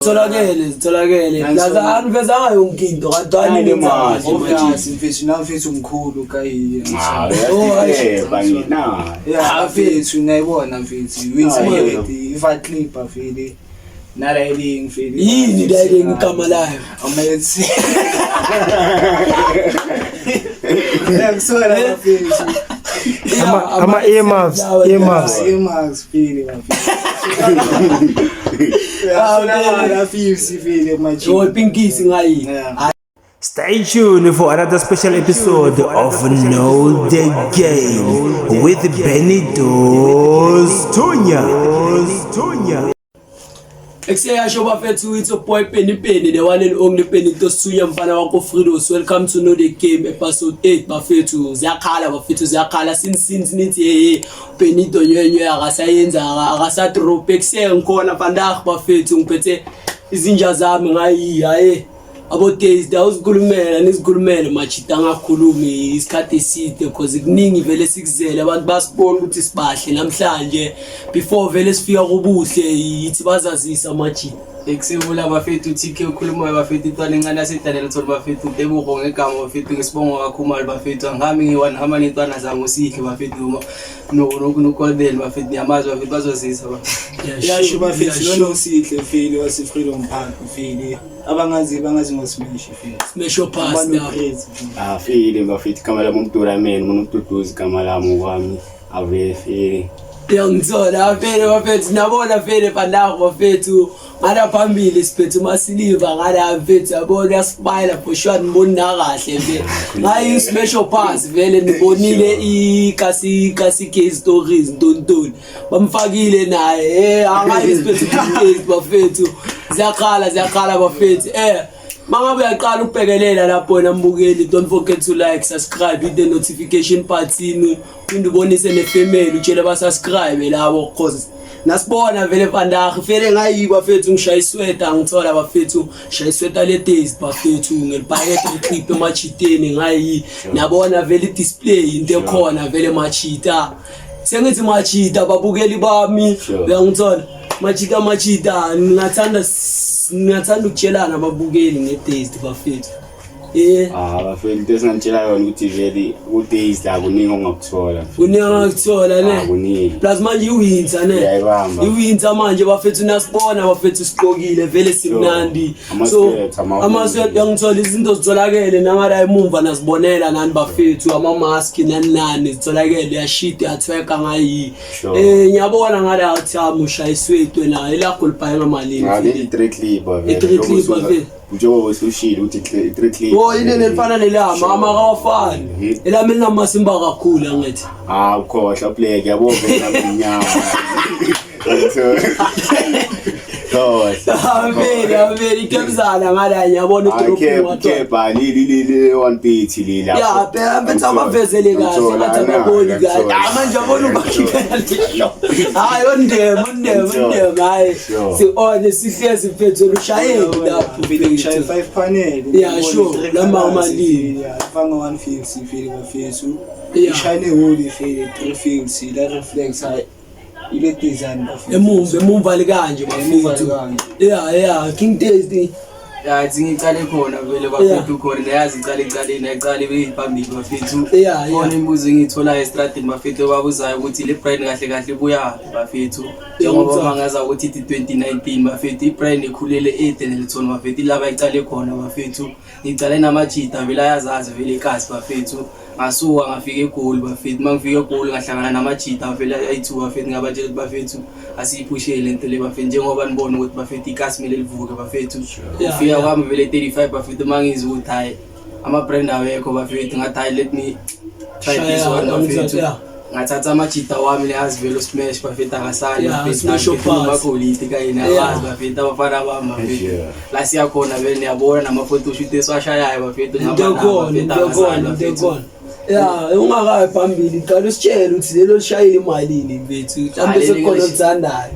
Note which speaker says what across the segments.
Speaker 1: Tolakele. Laza aniveza ngayo unkinto kanti
Speaker 2: le manje
Speaker 3: mfethu na mfethu umkhulu kayi.
Speaker 2: Bangina.
Speaker 3: Yeah, mfethu ngayibona mfethu. Winsi ifa clip afile. Nala eling mfethu.
Speaker 1: Yini la eling igama layo?
Speaker 3: Amethi. Yakusona mfethu.
Speaker 4: Ama earmuffs
Speaker 3: file mfethu.
Speaker 4: Stay tuned for another special episode of Know the Game with Benito's Tunya.
Speaker 1: Exeyasho bafethu it's a boy Penny the one and only Benito's Tunya mfana wako Fridos. Welcome to Know the Game episode 8 bafethu. Ziyakhala since nithi Benito nyenye akasayenza akasathrop ngikhona vandag bafethu ngiphethe izinja zami ngayi abo days dawuzikhulumela nisikhulumele machita ngakhulumi isikhathi eside because kuningi vele sikuzele abantu basibona ukuthi sibahle namhlanje before vele sifika kubuhle yithi bazazisa machita
Speaker 5: eksibula bafethu TK ukhuluma bafethu intwana encane yasedanela thola bafethu Tebogo ngegama bafethu ngesibongo kakhumalo bafethu angami ngiwana hama nentwana zangu sihle bafethu no Kolbel bafethu yamazi bafethu bazozisa bafethu
Speaker 3: yasho bafethu lo sihle file wase Freedom Park file abangazi ngosmash file
Speaker 1: smash pass
Speaker 2: file bafethu kamala umuntu ramen umuntu kamala wami ave file
Speaker 1: ngithola vele bafethu nabona vele vandag bafethu ngala phambili siphethe masiliva ngala mfethu yabona yasibaya for sure nibona kahle vele ngayi special pass vele nibonile ikasi case stories ntontoni bamfakile naye angayi siphethe case bafethu ziyakhala bafethu mangabe uyaqala ukubhekelela lapho nambukeli don't forget to like subscribe hit the notification button indibonise nefamily utshele ba subscribe labo cause nasibona vele vandag vele ngayiba fethu ngishaya isweta ngithola bafethu shaya isweta le days bafethu ngelibhayeke clip emachiteni ngayi nabona vele display into ekhona vele machita sengithi machita babukeli bami uyangithola machita ngingathanda ukutshelana ababukeli ngedays bafethu
Speaker 2: bafethu esingantshela yona ukuthi vele udays la kuningi ongakuthola
Speaker 1: ne plus manje iwinter ne iwinter manje bafethu nasibona bafethu siqokile vele simnandi so amaswet yangithola izinto zitholakele nangala emumva nasibonela nani bafethu ama mask nani zitholakele yashita yathweka ngayi ngiyabona ngala athi ushaya iswetwe na elakho libhaye ngamalini
Speaker 2: vele i3
Speaker 1: clip
Speaker 2: njengoba usushilo uthi i3
Speaker 1: yini nelifana nelama amakawafani elami linamasimba kakhulu angithi
Speaker 2: ukhohla play yabo vele nginyama
Speaker 1: Averi kemzana ngala yabona udrop
Speaker 2: kepha lili 1 lila
Speaker 1: phela abavezele kahle bathi ababoni kahle manje abona ubakhipela ondem hayi si sihlezi mfethu lushayeni lapho
Speaker 3: ngishaya 5 panel
Speaker 1: sure lama amalini
Speaker 3: fanga 150 file bafethu ishine holy file 3 fields la reflex ile design bafethu
Speaker 1: emumva likanje bafethu King Days
Speaker 5: ngicale khona vele bafethu khona yazi icale beyiphambili bafethu khona imibuzo engithola estradini bafethu babuzayo ukuthi le brand kahle buya bafethu njengoba mangaza ukuthi 2019 bafethu ibrand ekhulele eDenelton bafethu laba icale khona bafethu ngicale namajita vele ayazazi vele ikasi bafethu ngasuka ngafika eGoli bafethu mangifika eGoli ngahlangana namajita vele ayi2 bafethu ngabatshela bafethu asiphushele lento le bafethu njengoba nibona ukuthi bafethu ikasi mele livuke bafethu ufika kwami vele 35 bafethu mangizwe ukuthi hayi ama brand awekho bafethu ngathi hayi let me try this one bafethu ngathatha amajita wami le azivelo smash bafethu akasali bafethu makoliti kayina abazi bafethu abafana bami bafethu la siyakhona vele niyabona nama photoshoot eswashayayo bafethu
Speaker 1: ngabona ungakayi phambili qala usitshela ukuthi lelo lishayile imalini mfethu mhlambe sekhona ukuthandayo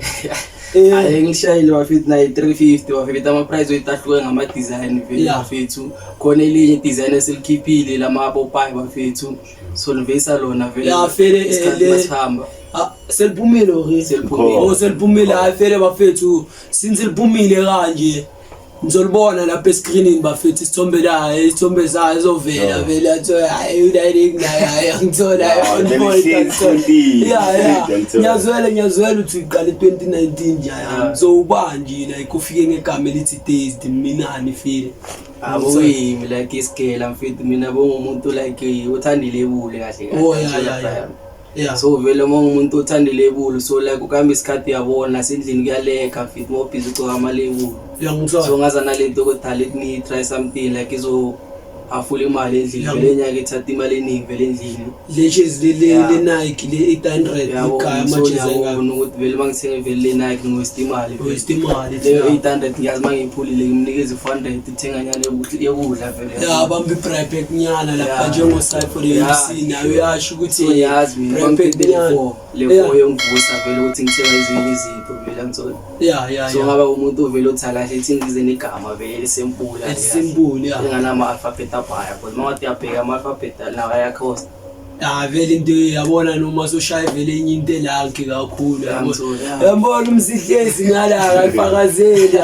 Speaker 5: ngishayile bafethu na 350 bafethu ama price oyitahluke ngama design vele bafethu khona elinye design eselikhiphile lama popayi bafethu so livesa lona vele
Speaker 1: isikhathi
Speaker 5: masihamba
Speaker 1: Seliphumile ori
Speaker 5: Seliphumile.
Speaker 1: oh seliphumile ayifele bafethu since liphumile kanje ngizolibona lapha escreenini bafethu isithombe la isithombe sayo izovela vele athi hayi udirect naye hayi ngithola ngiyazwela uthi iqale 2019 nje so ubanje like ufike ngegama elithi days minani feel
Speaker 5: Aboyimi like iskela mfethu mina bongumuntu like uthandile ebule kahle kahle.
Speaker 1: Oh yeah.
Speaker 5: So vele umuntu othandile ebulu so like ukuhamba isikhathi yabona sendlini kuyaleka mfethu mo busy ucoka amalebulu. So ngaza nalento kodala ni try something like izo afula imali endlini vele nyaka ethatha imali eningi vele endlini.
Speaker 1: Leches le Nike le 800 ikhaya manje
Speaker 5: ngiyabona ukuthi vele mangithenge vele le Nike ngowaste imali.
Speaker 1: Waste imali
Speaker 5: le 800 ngiyazi mangiyiphulile ngimnikeza 400 ithenga nyane yokudla vele.
Speaker 1: Yeah bambi bribe kunyana lapha njengo side for the MC nawe uyasho ukuthi
Speaker 5: yazi mina ngiphethe le 4 yongivusa vele ukuthi ngithenga ezinye izinto vele ngithola.
Speaker 1: Yeah.
Speaker 5: So ngaba umuntu vele othala kahle ithi ngize negama vele lesempula.
Speaker 1: Simple
Speaker 5: Ngana alphabet abaya because mawuthi yabheka ama alphabet nawo ayacost.
Speaker 1: Vele into yabona noma soshaya vele enye into elakhe kakhulu yabona umsihlezi ngala akayifakazeli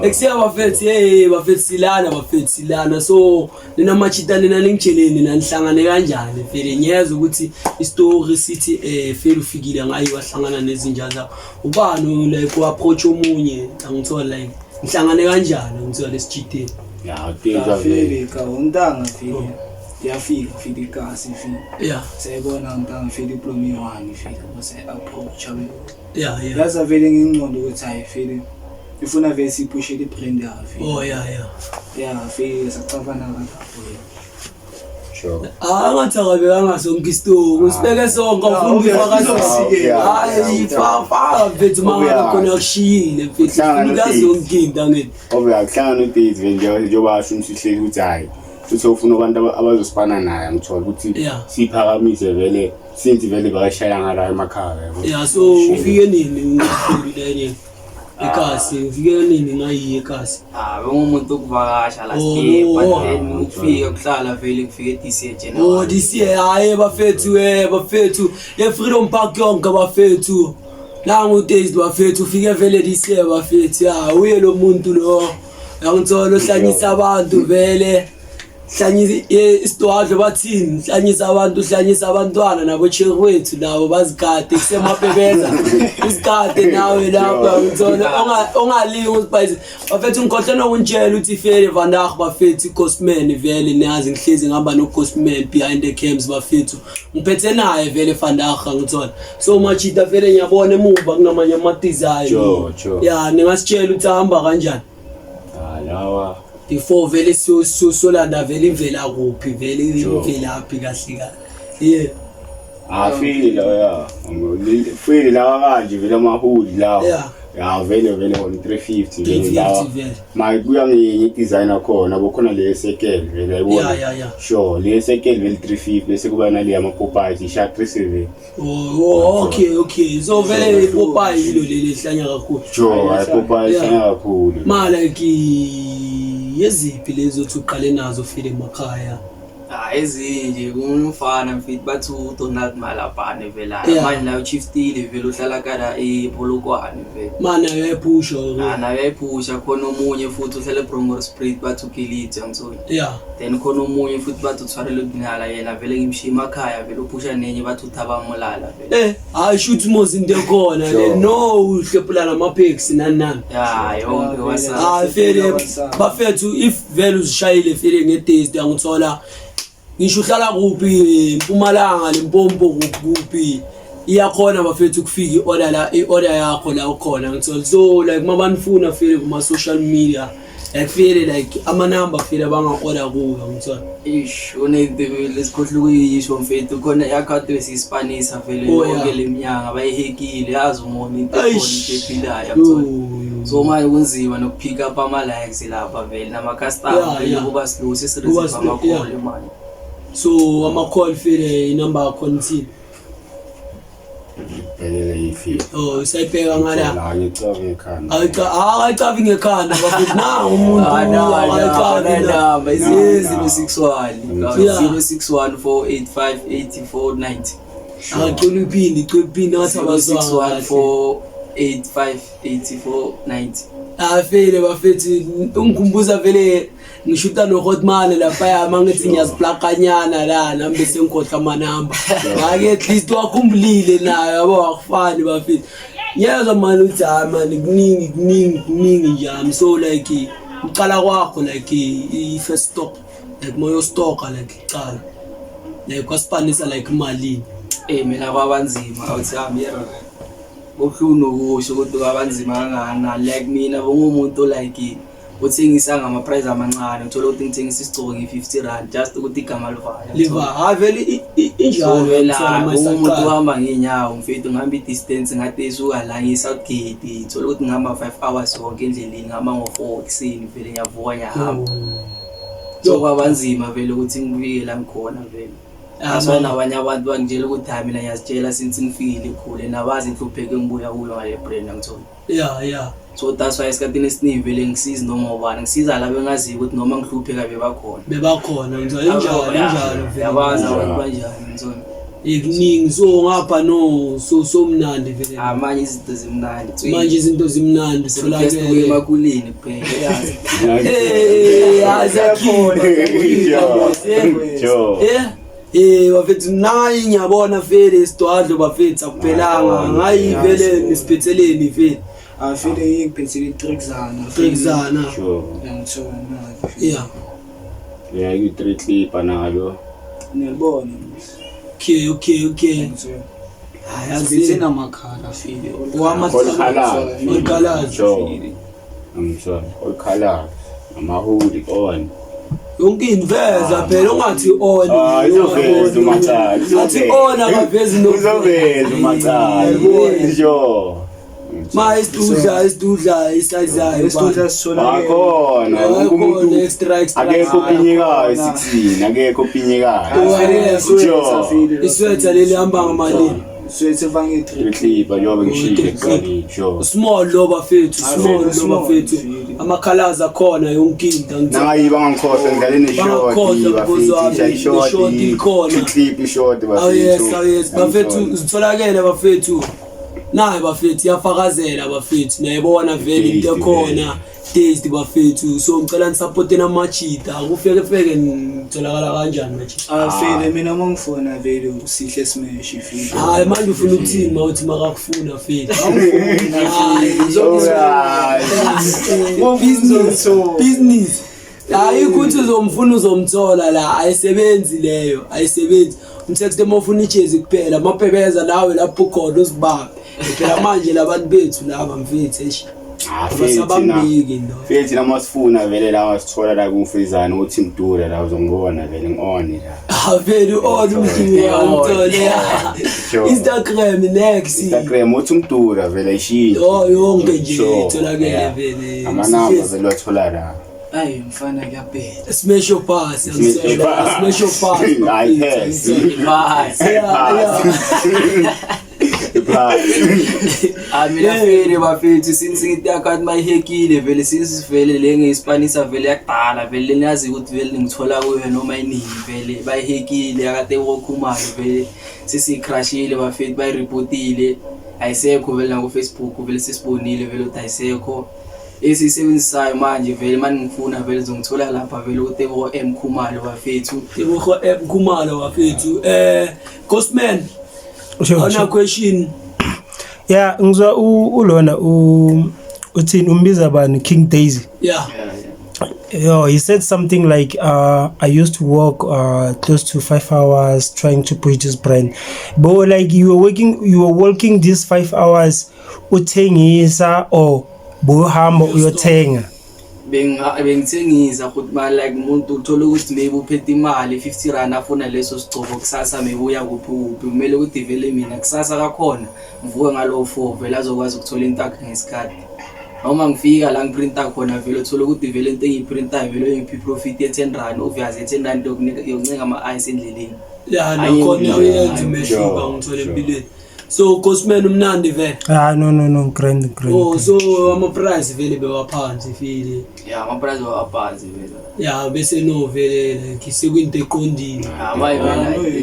Speaker 1: ekusiya bafethi silana so nina machitane naningitsheleni nanihlangane kanjani vele ngiyeza ukuthi istory sithi vele ufikile ngayi wahlangana nezinja zakho ubani like uapproach omunye angithola like ngihlangane kanjani ngithola lesijiteni
Speaker 3: vele ka untanga vele yafika fika ikasi fika sayibona ngitanga fika iplomi 1 fika bese approach abe yaza vele ngingcondo ukuthi hayi file ifuna vele sipushe le brand yafi file sacabana lapho
Speaker 2: sure
Speaker 1: angathakabe angasonke istory usibeke sonke ufunda ifakazisi hayi ifafa mfethu mangala khona kushiyile mfethu unikazi yonkinda ngithi
Speaker 2: obuyakuhlangana noDays vele njengoba asho umsihleli ukuthi hayi futhi ufuna abantu abazosifana naye ngithola ukuthi siphakamise vele since vele bayashaya ngala emakhaya
Speaker 1: so ufike nini uphilile ekasi ufike nini ngayi ekasi
Speaker 5: bengumuntu okuvakasha last year but then ukufika kuhlala vele kufike this year January
Speaker 1: this year hayi bafethu eFreedom Park yonke bafethu nangu Days bafethu ufike vele this year bafethu uye lo muntu lo ngithola ohlanyisa abantu vele hlanyisa isitwadlo bathini hlanyisa abantwana nabo chekwethu nabo bazigade kusemapepeza isigade nawe lapha ngithola ongalingi usiphayize bafethu ngikhohlana ukuntshela ukuthi Fele Vandag bafethu iCostman vele niyazi ngihlezi ngihamba noCostman behind the cams bafethu ngiphethe naye vele Vandag ngithola so machita vele ngiyabona emuva kunamanye ama design ningasitshela ukuthi ahamba kanjani
Speaker 2: lawa
Speaker 1: before vele solanda vele imvela kuphi vele imvelaphi kahle
Speaker 2: file lawa kanje vele amahuli lawa vele on 350 lawa mayibuya ngenye designer khona bokhona le second vele ayibona sure le second vele 350 bese kuba nale ama Popeyes isha 37
Speaker 1: okay so vele Popeyes ilo leli hlanya kakhulu
Speaker 2: sure Popeyes hlanya kakhulu
Speaker 1: mala yeziphi lezo uqale nazo Fele emakhaya
Speaker 5: ezinje kumfana mfethu bathi uDonald Malapane vele manje la uChiefstile vele uhlala kana ePolokwane vele
Speaker 1: mana yayiphusha
Speaker 5: yayiphusha khona omunye futhi uhlala eBromore Street bathi uKilitsi ngizoni then khona omunye futhi bathi uThwarelo Dinala yena vele ngimshiya emakhaya vele uphusha nenye bathi uThaba Molala vele
Speaker 1: shoot mozi into khona no uhlephulana amaphexi nani
Speaker 5: yonke wasa
Speaker 1: Fele bafethu if vele uzishayile Fele ngeDays ngithola ngisho uhlala kuphi eMpumalanga Limpopo kuphi iyakhona bafethu ukufika iorder yakho la ukhona ngithola so like mabanifuna Fele kuma social media like Fele like ama number Fele banga order kuyo ngithola
Speaker 5: unede lesikhohle ukuyisho mfethu khona iaccount wesispanisa vele yonke leminyanga bayihekile yazi umuntu into ephilayo ngithola so manje kunzima nokupick up ama likes lapha vele nama customer vele kuba slow sesireceive ama call manje
Speaker 1: so ama call Fele inumber yakho nithini
Speaker 2: ifile
Speaker 1: sayibheka ngala
Speaker 2: la ngicabanga ekhanda
Speaker 1: akacabi ngekhanda bafethu na umuntu
Speaker 5: akacabi 061 061 485 8490
Speaker 1: Akaqula iphini ngathi abazwanga
Speaker 5: 4858490
Speaker 1: vele bafethu ungikhumbuza vele ngishuta no Hotman lapha mangithi ngiyaziplakanyana la nami bese ngikhohlwa amanamba ngake at least wakhumbulile nayo yabo wakufani bafethu yezwa manje uthi manje kuningi nje am so like uqala kwakho like I first stock like moyo stock like iqala like kwaspanisa like imali
Speaker 5: mina kwabanzima awuthi yera okuhluno kusho kodwa kwabanzima kangana like mina bongumuntu like uthengisa ngama price amancane uthola ukuthi ngithengisa isigcoki nge50 just ukuthi igama
Speaker 1: liva vele injalo
Speaker 5: umuntu uhamba ngenyawo mfethu ngihamba idistance ngathi esuka la ngeSouth Gate uthola ukuthi ngihamba 5 hours zonke endleleni ngihamba ngo4 ekseni vele ngiyavuka ngiyahamba so kwabanzima vele ukuthi ngibike la ngikhona vele asona abanye abantu bangitshela ukuthi mina ngiyazitshela since ngifikile khule nabazi inhlupheko engibuya kuyo ngale brand ngithola so that's why esikhathini esiningi vele ngisiza noma ubani ngisiza la bengazi ukuthi noma ngihlupheka
Speaker 1: bebakhona ngithola injalo vele
Speaker 5: yabazi abantu kanjani ngithola
Speaker 1: ikuningi so ngapha no so mnandi vele
Speaker 5: amanye izinto zimnandi
Speaker 1: manje izinto zimnandi
Speaker 5: tholakele emakulini kuphela yazi
Speaker 1: bafethu nayi ngiyabona vele isidwadlo bafethu akuphelanga ngayi vele nisiphetheleni vele
Speaker 3: afile ngiphethe
Speaker 1: Trixana
Speaker 2: yeah you treat clip nalo
Speaker 3: nebona
Speaker 1: okay
Speaker 3: ayazi namakhala afile
Speaker 1: olkhala
Speaker 2: olkhala amahudi on
Speaker 1: yonke inveza phela ungathi ona
Speaker 2: izoveza umathali
Speaker 1: athi ona akavezi
Speaker 2: uzoveza umathali njo
Speaker 1: isidudla isazayo
Speaker 2: akhona umuntu akekho ophinyekayo 16 akekho ophinyekayo
Speaker 1: iswetha leli hamba ngamalini
Speaker 3: swethe vange
Speaker 2: clip ayobe ngishile sure
Speaker 1: small lo bafethu amakhalaz akhona yonke into
Speaker 2: nangayiba ngangikhohle ngidlaleni short ikhona clip short bafethu
Speaker 1: bafethu zitholakele bafethu naye bafethu yafakazela bafethu nayibona vele into ekhona taste bafethu so ngicela nisupport namachita akufeke ngitholakala kanjani machita
Speaker 3: afile mina mangifona vele usihle smash ifile
Speaker 1: hayi manje ufuna ukuthini mawuthi makakufuna vele business hayi ukuthi uzomfuna uzomthola la ayisebenzi leyo ayisebenzi umsebenzi emofuna ijezi kuphela mapebeza nawe lapho khona usibambe phela manje labantu bethu laba mfethu eish abasabambiki ndo
Speaker 2: fethi namasifuna vele lawa sithola la kumfrizana uthi mdura la uzongibona vele ngione la
Speaker 1: vele on umthole Instagram
Speaker 2: uthi mdura vele ishilo
Speaker 1: yonke nje itholakele vele
Speaker 2: amanamba vele wathola la
Speaker 3: ayi mfana kuyabhela
Speaker 1: smash your pass
Speaker 2: I pass
Speaker 5: mina vele bafethu since ngithi akathi mayihekile vele sisivele le ngeSpanisa vele yakudala vele niyazi ukuthi vele ngithola kuyo noma iningi vele bayihekile akade wokhumayo vele sisicrashile bafethu bayireportile ayisekho vele na ku Facebook vele sisibonile vele ukuthi ayisekho esisebenzisayo manje vele manje ngifuna vele zongithola lapha vele uTebo M Khumalo bafethu
Speaker 1: Tebo M Khumalo bafethu Ghostman ona question
Speaker 4: yeah ngizwa ulona uthini umbiza bani King Daisy he said something like I used to work close to 5 hours trying to push this brand, but like you were working these 5 hours uthengisa or bohamba uyothenga
Speaker 5: bengithengisa futhi ma like umuntu uthola ukuthi maybe uphethe imali 50 rand afuna leso sigcobo kusasa maybe uya kuphi kumele ukuthi vele mina kusasa kakhona mvuke ngalo 4 vele azokwazi ukuthola into yakhe ngesikhathi noma ngifika la ngiprinta khona vele uthola ukuthi vele into engiyiprintayo vele ngiphi profit ye10 rand obviously 10 rand yokuncenga ama ice endleleni
Speaker 1: nakhona uyenza imehluko ngithola empilweni So Cosman umnandi vele.
Speaker 4: No, grand.
Speaker 1: Oh, so ama price vele bewaphansi feel.
Speaker 5: Yeah, ama price waphansi vele.
Speaker 1: Yeah, bese no vele like sekwinto eqondile.
Speaker 5: Hayi vele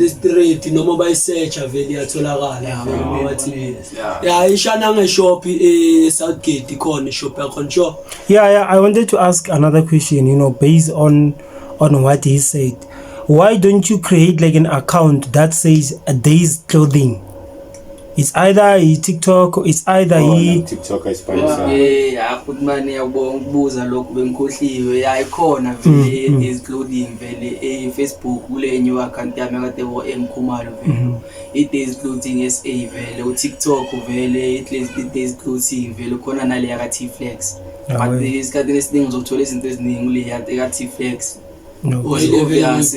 Speaker 1: in straight noma bayisearch vele iyatholakala vele bathi. Yeah, ishana ngeshop Southgate ikhona ishop yakho sure.
Speaker 4: Yeah, I wanted to ask another question, based on what he said. Why don't you create like an account that says a day's clothing? It's either a TikTok or it's either
Speaker 2: TikTok is sponsor.
Speaker 5: Yeah, put money ukubuza lokho bengikhohliwe. Yeah, ikhona vele day's clothing vele Facebook kule new account yami kade wo Mkhumalo vele. Day's clothing SA vele TikTok vele day's clothing vele khona nale yaka T-Flex. But isikhathi esiningi uzothola izinto eziningi kule yaka T-Flex.
Speaker 4: No.
Speaker 5: Days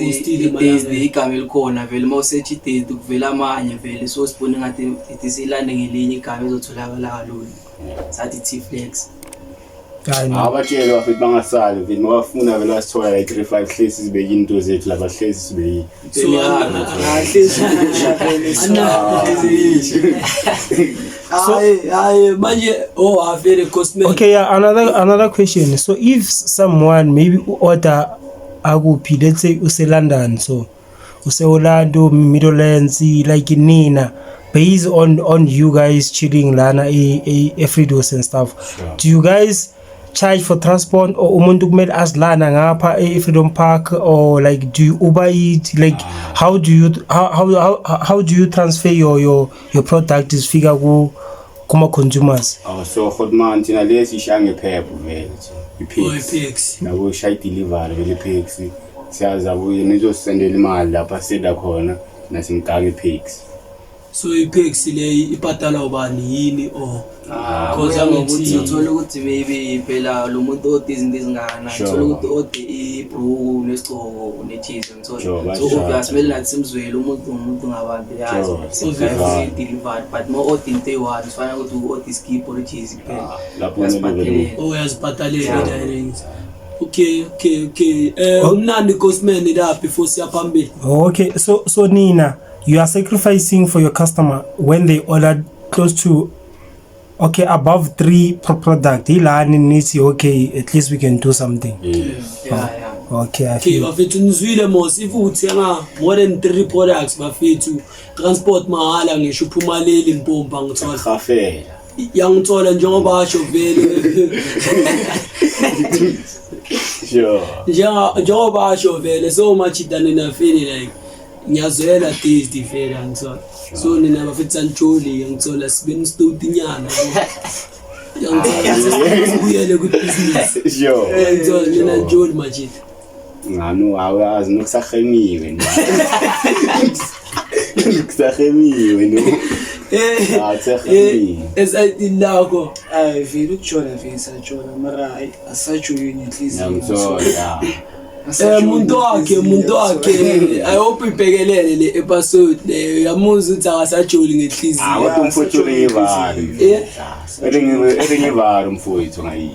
Speaker 5: igama elikhona vele mawusearch days kuvela amanye vele so sibone ngathi isilande ngelinye igama ezotholakala kalula sathi T-Flex.
Speaker 2: Abatshele bafethu bangasali vele mabafuna vele wasithola like 35 hlezi sibeke into zethu laba hlezi sibeke.
Speaker 1: So I manje very cosmetic.
Speaker 4: Okay, yeah, another question. So if someone maybe order aguphi, let's say use London, so use Orlando, Midlands, like Nina, based on you guys chilling lana Fridos and stuff. Sure. Do you guys charge for transport or umuntu kumele asilana ngapha Freedom Park, or like do you Uber it, like how do you transfer your product is figure kuma consumers?
Speaker 2: So Hotman tina lesi shange phepho vele iPix nabo shaya delivery vele iPix siyaza buye nizosendela imali lapha seda khona nasimgaka iPix.
Speaker 1: So iPix le ipatala ubani yini or
Speaker 5: because ukuthi uthola ukuthi maybe phela lo muntu odizinto ezingana uthola ukuthi odi ibru nesigqoko necheese ngithola so uyasimela nathi simzwele umuntu ngabantu yazi so delivered but more odi into eyi-1 sifana ukuthi odi skip or cheese phela lapho
Speaker 1: uyazibhatalela direct. Okay. Umnandi Cosman la before siyaphambili.
Speaker 4: Okay, so Nina, you are sacrificing for your customer when they order close to above 3 per product. Ilani needs okay, at least we can do something.
Speaker 5: Yeah.
Speaker 4: Okay, I feel.
Speaker 1: Bafethu nizwile mos if uthenga more than 3 products bafethu transport mahala ngisho uphumaleli impompa ngithola.
Speaker 2: Khafela.
Speaker 1: Yangithola njengoba asho vele.
Speaker 2: Sure.
Speaker 1: Njengoba asho vele so much nina feel like ngiyazwela taste vele ngithola. So nina bafethu sanjoli ngithola sibeni study nyana. Yangithola kubuyele ku business.
Speaker 2: Sure.
Speaker 1: Ngithola nina njoli manje.
Speaker 2: Ngano awazi nokusahemiwe nje. Nokusahemiwe no.
Speaker 1: Esatilako
Speaker 3: vele ukujona vele sajona mara asatsho yini inhliziyo.
Speaker 1: Umuntu wakhe I hope ibhekelele le episode le yamuza ukuthi akasajoli ngenhliziyo.
Speaker 2: Awuthi umfowethu ngivalo. Ngivalo umfowethu ngayi.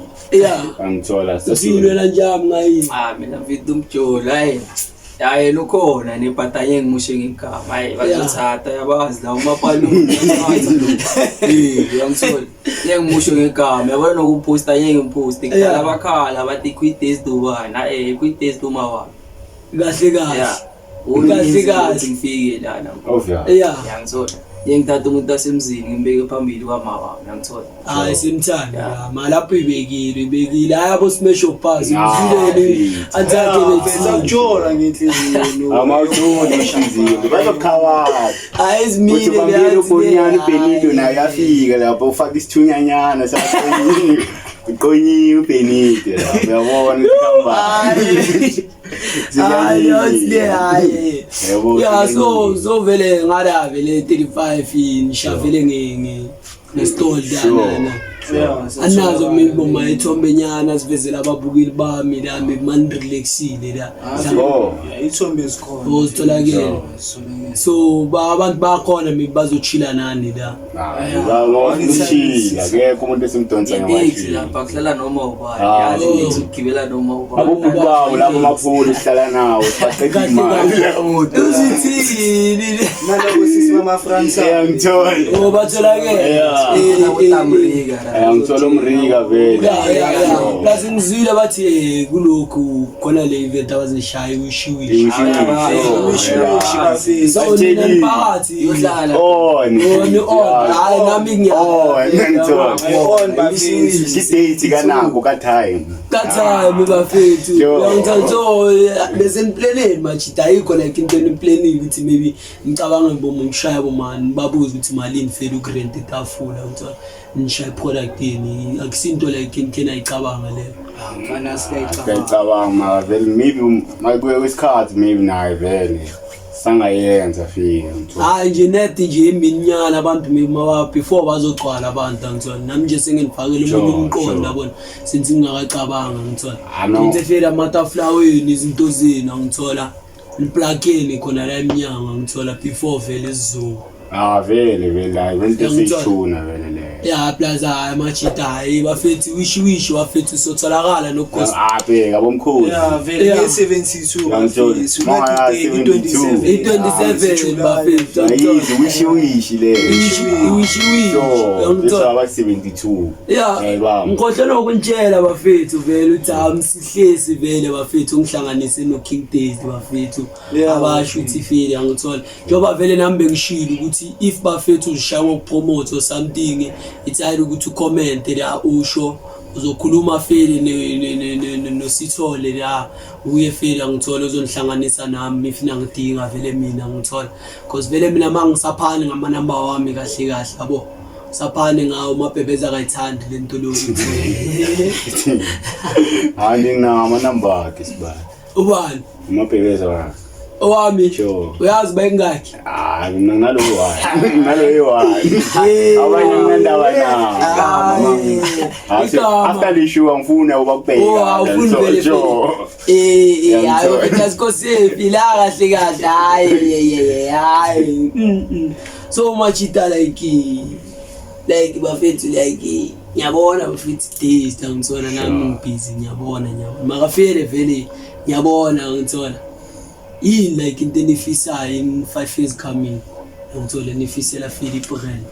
Speaker 2: Angithola
Speaker 1: sasiyilwela njani ngayi.
Speaker 5: Mina mfethu umjolo hayi lokhona nepatanye ngimushe ngigama hayi bazothatha yabazi la umapaluni yangithola ngimushe ngigama yabona nokuposta ngimposti kudala abakhala bathi quit days dobana quit days domawa kahle ngifike lana yangithola ngithatha umuntu asemzini ngimbeke phambili kwamama ngithola
Speaker 1: hayi simthanda malapho ibekile ayabo smash up pass ngizilele anzake
Speaker 3: besajona ngenhliziyo
Speaker 2: amawuthona inhliziyo bazokhawa
Speaker 1: ayizimile
Speaker 2: beyani ubonyana uBenito naye yafika lapho ufaka isithunyanyana sasiyini uqonyiwe uBenito lapho uyabona
Speaker 1: hayi yeah so vele ngara vele 35 nishavele nge stall dana anazo maybe boma ithombe nyana sivezela ababukeli bami la maybe man relaxile la
Speaker 3: ithombe esikhona
Speaker 1: uzitholakele so abantu bakhona maybe bazochilla nani la
Speaker 2: ngishila akekho umuntu esimdonsa ngamashila
Speaker 5: lapha kuhlala noma ubani yazi ngigibela noma ubani
Speaker 2: abubawo labo mafuni sihlala nawo sibaqeda imali
Speaker 1: uzithini
Speaker 3: nalabo sisi mama France
Speaker 2: ngithola
Speaker 1: batholakele
Speaker 2: ngithola umrika vele
Speaker 1: plus ngizwile bathi kulokhu khona le event abazishaya wishiwishi so nempakathi
Speaker 5: yohlala
Speaker 1: hayi nami ngiyangithola
Speaker 2: idate kanako katime
Speaker 1: bafethu ngiyangithatho beseniplaneni manje ayikho like into eniplanning ukuthi maybe ngicabanga ngiboma ngishaya bomani babuza ukuthi malini fela ukurent itafula ngithola nishaya product yini akusinto like into ayicabanga leyo
Speaker 3: kana
Speaker 2: ngicabanga vele maybe makuye kwesikhathi maybe nayo vele sangayenza fika
Speaker 1: hayi nje net nje iminyana abantu maybe before bazogcwala abantu ngithola nami nje sengilifakele umuntu umqondo yabona since ngingakacabanga ngithola into fela amataflaweni izinto zena ngithola iplakeni khona la eminyanga ngithola before vele isizo
Speaker 2: vele hayi into sishuna vele le
Speaker 1: plaza amachita bafethi wishi bafethi sotholakala nokhosi
Speaker 2: bheka bomkhulu
Speaker 3: vele 72 bafethi
Speaker 1: 27 bafethi
Speaker 2: wishi le
Speaker 1: wishi
Speaker 2: ngithola aba 72
Speaker 1: ngikhohlela ukuntshela bafethu vele uthi amsihlesi vele bafethu ngihlanganise no King Days bafethu abasho ukuthi file ngithola njoba vele nami bengishilo ukuthi if bafethu ushaya ngokupromote or something it's either ukuthi ucomment la usho uzokhuluma fele no Sithole la uye fele ngithola uzonihlanganisa nami if ngidinga vele mina ngithola because vele mina mangisaphani ngama number wami kahle yabo saphane ngawo mabhebeza akayithandi lento lo
Speaker 2: hayi ngina ama number akhe sibani
Speaker 1: ubani
Speaker 2: mabhebeza wakhe
Speaker 1: owami uyazi bayingakhi
Speaker 2: mina ngalo wayi ngalo wayi abanye ngandaba na after the show ngifuna ubakubheka
Speaker 1: ufuna vele hayi ngasikose la kahle hayi so much it like bafethu like ngiyabona bafethu days ngithola nami busy ngiyabona makafele vele ngiyabona ngithola in like into enifisa in 5 years coming ngithola nifisela feel ibrand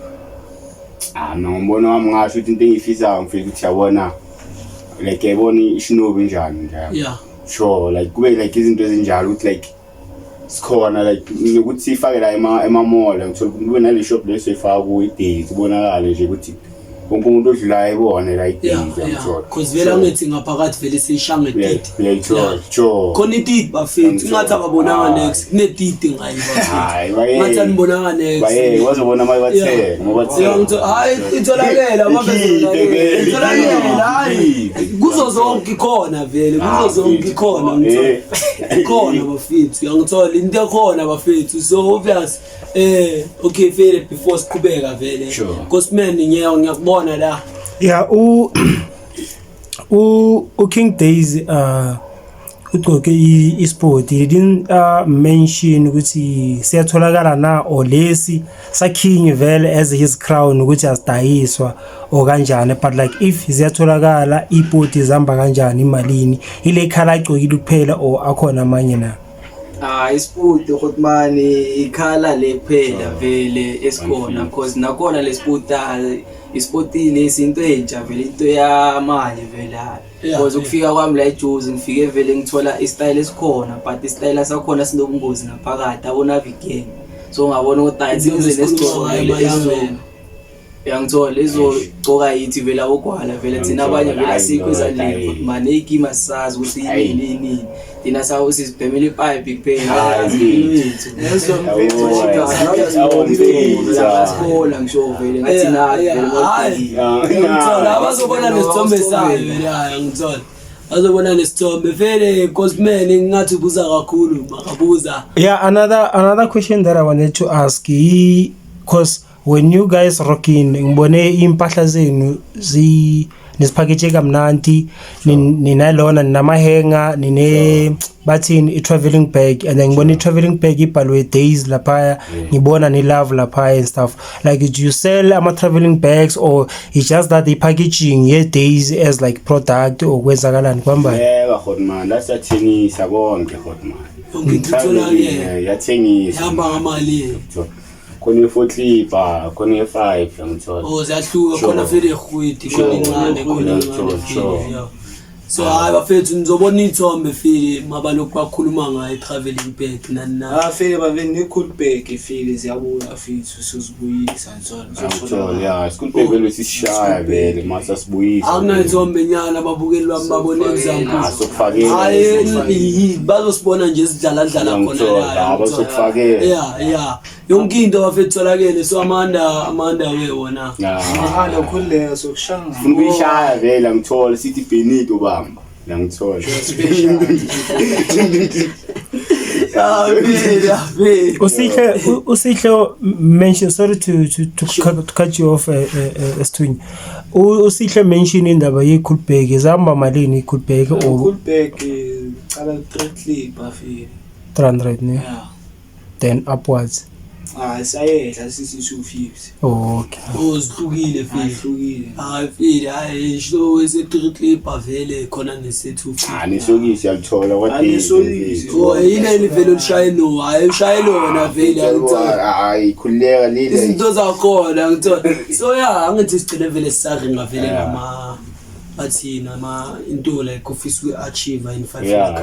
Speaker 2: ngibona wami ngasho ukuthi into engifisa ngifika ukuthi yabona like yabona ishinobi njani nje sure like kube like izinto ezinjalo ukuthi like sikhona like ukuthi sifake la ema-mall ngithola kube nale shop leso ifaka ku i-days ubonakala nje ukuthi wonke umuntu odlulayo ebone la i-days ngithola
Speaker 1: because vele angithi ngaphakathi vele sishanga idate
Speaker 2: sure
Speaker 1: khona idate bafethu ngathi ababonanga next kunedate ngayi bafethu ngathi anibonanga next
Speaker 2: baye wazobona maye bathe ngoba
Speaker 1: hayi itholakela hayi kuzo zonke ikhona vele kuzo zonke ikhona ikhona bafethu ngithola into ekhona bafethu so obvious okay vele before siqhubeka vele because man ngiyakubona la
Speaker 4: King Days uqoke isport didn't mention ukuthi siyatholakala na or lesi sa King vele as his crown ukuthi asidayiswa o kanjani but like if ziyatholakala ipoti zihamba kanjani imalini ile khala aqokile kuphela or akhona amanye na
Speaker 5: isport khotmani ikhala lephela vele esikhona because nakhona lesport ispotile isinto entsha vele into yamanje vele because ukufika kwami la eJozi ngifike vele ngithola istyle esikhona but istyle sakhona sinobungozi naphakathi abona vigeni so ngabona ukuthi ayizinze nesigcoka ngithola lezo gcoka yithi vele abogwala vele thina abanye vele asikho ezandleni but manje ikima sisazi ukuthi yini thina sawo sisibhemela ipipe kuphela yethu lezo mfethu ngisho vele ngathi
Speaker 1: ngithola abazobona nesithombe sayo vele ngithola azobona nesithombe vele Cosman ngathi ubuza kakhulu makabuza
Speaker 4: another question that I wanted to ask cause when you guys rocking ngibone impahla zenu nesipackage kamnandi ninalona ninamahenga nine bathini i-traveling bag and then ngibona i-traveling bag ibhalwe days lapha ngibona ni love lapha and stuff like do you sell ama-traveling bags or it's just that the packaging ye days as like product or kwenzakalani kwamba
Speaker 2: yebo Hotman lasathengisa konke Hotman yathengisa
Speaker 1: hamba ngamali
Speaker 2: khona i4 clipper khona i5 ngithola
Speaker 1: ziyahluka khona vele ekhwiti khona incane khona so hayi bafethu nizobona ithombe fili mabalokhu bakhuluma ngayo traveling bag nani
Speaker 3: fili baveni cool bag fili ziyabuya fethu sizibuyisa
Speaker 2: ngithola school bag lesishaya vele mase sibuyisa
Speaker 1: akunayithombe nyana ababukeli bami babone example
Speaker 2: sokufakela
Speaker 1: hayi bazosibona nje sidlala khona la
Speaker 2: bazokufakela
Speaker 1: yonke into bafethu tholakele so Amanda ke wona
Speaker 3: mahalo khuleka sokushanga
Speaker 2: ufuna ukuyishaya vele ngithola sithi Benito bamba ngithola
Speaker 4: usihle mention sorry to cut you off Stwin usihle mention indaba ye cool bag izamba malini cool bag or
Speaker 3: cool bag qala 3 clip afile
Speaker 4: 300 ne then upwards
Speaker 3: sayehla sisi 250
Speaker 4: okay
Speaker 1: zihlukile fili fili sho wese 3 clip avele khona nese 250
Speaker 2: nisokisi yalithola
Speaker 3: kwanisokisi
Speaker 1: yile livelo lishayelo lona vele
Speaker 2: khuleka lile
Speaker 1: izinto zakhona ngithola so angithi sigcine vele sisakhe ngavele ngama bathina into like office we achieve in 5 years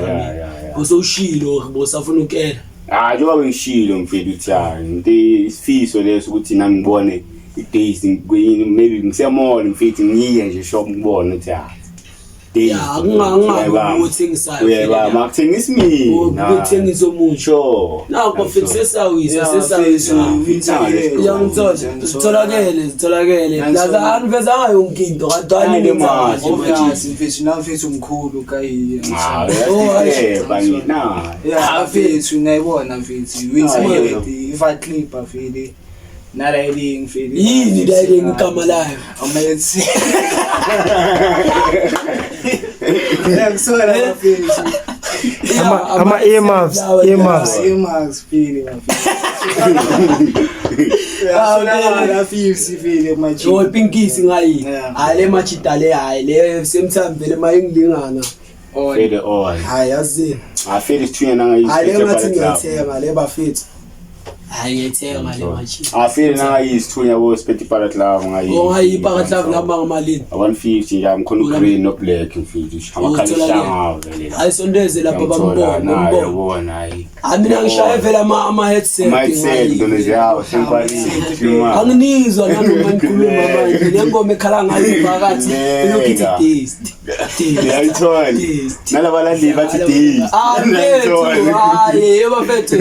Speaker 1: bose ushilo bosafuna ukela
Speaker 2: njengoba ngishilo mfethu uthani isifiso leso ukuthi nami ngibone i-days maybe ngisemall mfethu ngiye nje shop ngibone uthi
Speaker 1: uyeba
Speaker 2: makuthengisa mina
Speaker 1: ukuthengisa omusho nakho mfethu sesawisa zitholakele lazani veza ngayo yonke into kadani nemali
Speaker 3: mfethu namfethu umkhulu kayi
Speaker 2: bangina
Speaker 3: mfethu nayibona mfethu iva clip afile nalayiling file
Speaker 1: yini layiling igama layo
Speaker 3: amethi yakusona mfethu
Speaker 4: ama earmuffs
Speaker 3: file la 50 file machi
Speaker 1: pinkisi ngayi ale machidale hayi le semthambi vele mayingilingana
Speaker 2: fele on
Speaker 1: hayi yazi
Speaker 2: afele sithunya nangayisi
Speaker 1: ale ngathi ngiyathenga le bafethu hayi ngiyathenga ngale machi
Speaker 2: afele nangayisithunya bo speti para club ngayi
Speaker 1: ongayipa club ngaba ngamalini
Speaker 2: 150 yami khona green no black mfethu amakhalisha vele
Speaker 1: ayisondeze lapha bambona
Speaker 2: yabona hayi
Speaker 1: mina ngishaya vele ama headset
Speaker 2: doneziyawo semkwali
Speaker 1: anginizwa nanoma ngikhuluma manje le ngoma ekhala ngayo phakathi lokuthi taste
Speaker 2: yayithola nalabalali bathi taste
Speaker 1: hayi bafethu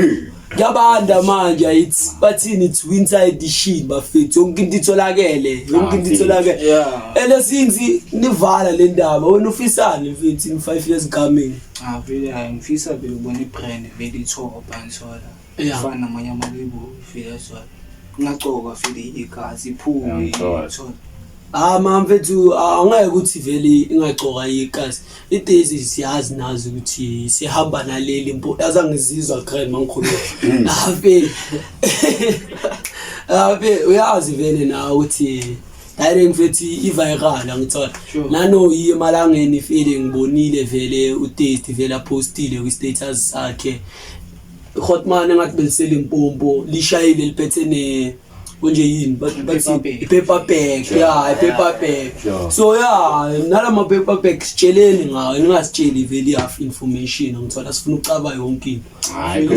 Speaker 1: ngiyabanda manje ayithi bathini it's winter edition bafethu yonke into itholakele elesinzi nivala le ndaba wena ufisani mfethu in 5 years coming
Speaker 3: vele hayi ngifisa vele ubona ibrand vele ithoba ansola fana namanye amalebo vele sola ngacoka vele igazi iphume ithola
Speaker 1: mfethu angeke ukuthi vele ingacoka igazi idezi siyazi nazo ukuthi sihamba naleli impo azangizizwa grand mangikhuluma abe uyazi vele na ukuthi direct mfethu i-viral ngithola nano yimalangeni file ngibonile vele u-taste vele apostile kwi-status sakhe Hotman ngathi belisela impompo lishayile liphethe konje yini bathi paper bag paper bag so nalama paper bag sitsheleni ngayo ningasitsheli vele half information ngithola sifuna ucaba yonke into
Speaker 2: hayi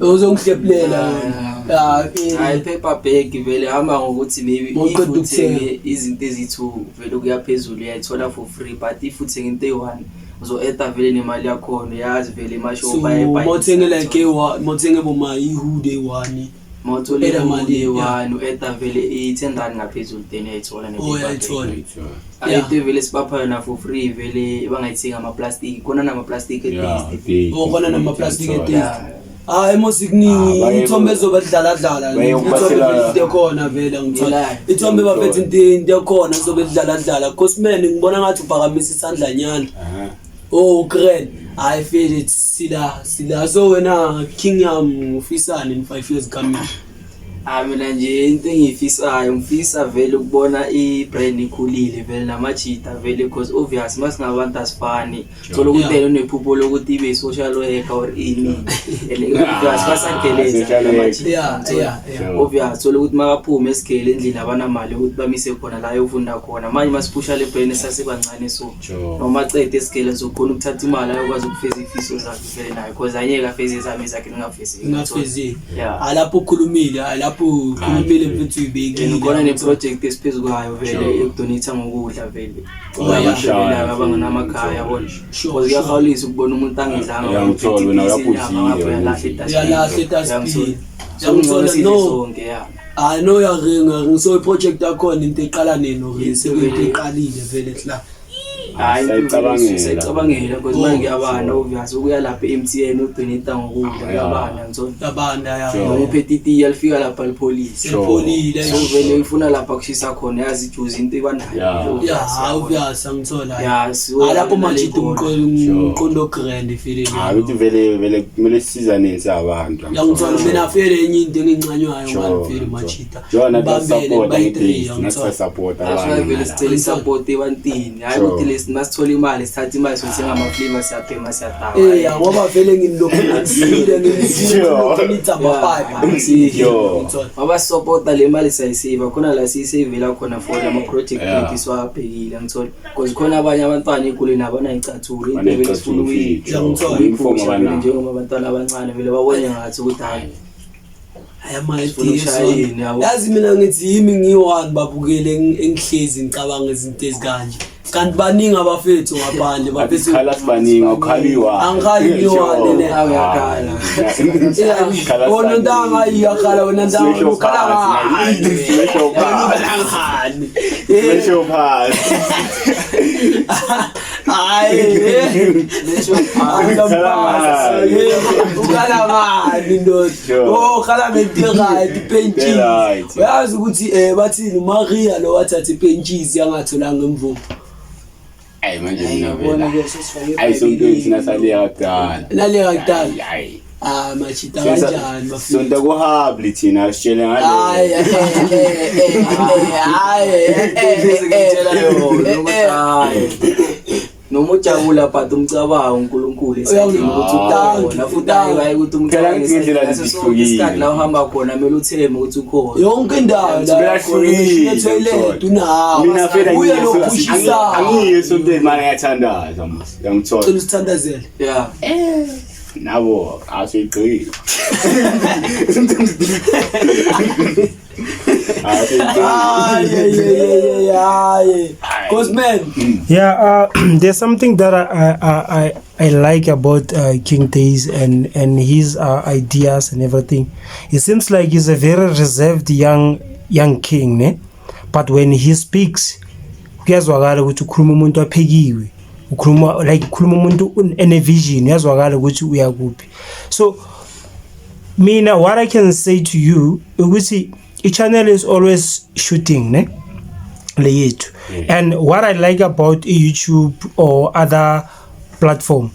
Speaker 1: uzongihleplela
Speaker 5: hayi paper bag vele hamba ngokuthi maybe uthenge izinto ezithu vele kuyaphezulu uyayithola for free but if uthenge into eyi-1 uzo-eda vele nemali yakhona yazi vele emashopu
Speaker 1: mothenge like mothenge boma ihood eyi-1
Speaker 5: motole mali ye-1 u-eda vele i-10 ngaphezulu then uyayithola
Speaker 1: uyayithola
Speaker 5: ayinto vele sibapha yona for free vele bangayithenga ama-plastic khona nama-plastic
Speaker 1: khona nama-plastic emosikuningi ithombe ezobedlala into khona vele ngithola ithombe baphethe into ekhona ezobedlala Cosman ngibona ngathi uphakamisa isandla nyana grand I feel it sila so wena king yam ufisani in 5 years coming
Speaker 5: mina nje into engiyifisayo ngifisa vele ukubona ibrand ikhulile vele namachita vele because obvious masingabantu asifani thola ukuthi unephupho lokuthi ibe social worker or ini obvious basangeleza namachita obvious thola ukuthi makaphume esigele endlini abanamali ukuthi bamise khona la yofunda khona manje masipusha le brand sasibancane so noma cede esigele sokhona ukuthatha imali ayokwazi ukufeza ifiso zakhe vele nayo because anyeke afeze izami zakhe
Speaker 1: ngingafezi alapho ukhulumile khulumile mfethu uyibekile
Speaker 5: ngona neproject esiphezulu kwayo vele ekudonate ngokudla vele ngoba abanganamakhaya yabona because kuyahawulisa ukubona umuntu angidlanga
Speaker 2: uyangithola wena
Speaker 1: uyalahle tasiphi
Speaker 5: sonke
Speaker 1: I know yaringa ngiso iproject yakho into eqala neno into eqalile vele hla
Speaker 5: Sayicabangela because manje abana obvious ukuya lapha eMTN udonate ngokudla abana ngizona
Speaker 1: abanda ya
Speaker 5: uphetiti yalifika lapha ipolice
Speaker 1: epholile
Speaker 5: so vele ifuna lapha kushisa khona yazi ijuice into ibanayo
Speaker 1: obvious angithola lapho manje umqondo grand feeling
Speaker 2: ukuthi vele kumele sisizane sabantu
Speaker 1: ngiyangithola mina fele enye into engincanywayo ngani fele machita
Speaker 2: Jona support ngithola support
Speaker 5: abantu vele sicela support ebantini hayi ukuthi masithola imali sithatha imali sothenga ama flavors siyaphema siyatawa
Speaker 1: ngoba vele ngilokho ngitsa bapapa
Speaker 5: ngoba supporta le mali sayisave khona la siyisavela khona for ama project eswabhekile ngithola because khona abanye abantwana ekuleni abana icathula into vele sifuna
Speaker 1: ngithola
Speaker 5: inform abantu njengoba abantwana abancane vele babone ngathi ukuthi hayi
Speaker 1: yazi mina ngithi yimi ngiyi-1 babukele engihlezi ngicabanga izinto ezikanje kanti baningi abafethu ngaphandle baphethe
Speaker 2: khala sibaningi ukhaliwa
Speaker 1: angikhali ngiyi-1 le
Speaker 5: awuyakhala
Speaker 1: wona ndanga iyakhala wona ndanga ukhala
Speaker 2: Special pass.
Speaker 1: Ukhala ngentirayi pentshisi uyazi ukuthi bathini Maria lo wathatha ipentshisi yangatholanga imvumo
Speaker 2: Manje mina vela ayisonto thina saliya kudala
Speaker 1: naliya kudala machita kanjani bafika
Speaker 2: sonto kuhabli thina sitshele ngale
Speaker 5: noma ujabula but umcabango uNkulunkulu esiyini ukuthi utanga futhi hayi ukuthi umcabango ngesikhathi la uhamba khona kumele utheme ukuthi ukhona
Speaker 1: yonke indawo la toilet unawo
Speaker 2: mina phela
Speaker 1: uya lokhushisa
Speaker 2: angiye sonto imali yathandaza ngiyamthola
Speaker 1: usithandazela
Speaker 2: nabo asiqhili
Speaker 1: Cosman.
Speaker 4: There's something that I like about King Days and his ideas and everything. It seems like he's a very reserved young king, ne? But when he speaks, kuyazwakala ukuthi ukhuluma umuntu aphekiwe. Ukhuluma umuntu ene vision, yazwakala ukuthi uyakuphi. So mina what I can say to you ukuthi channel is always shooting, ne? And what I like about YouTube or other platform,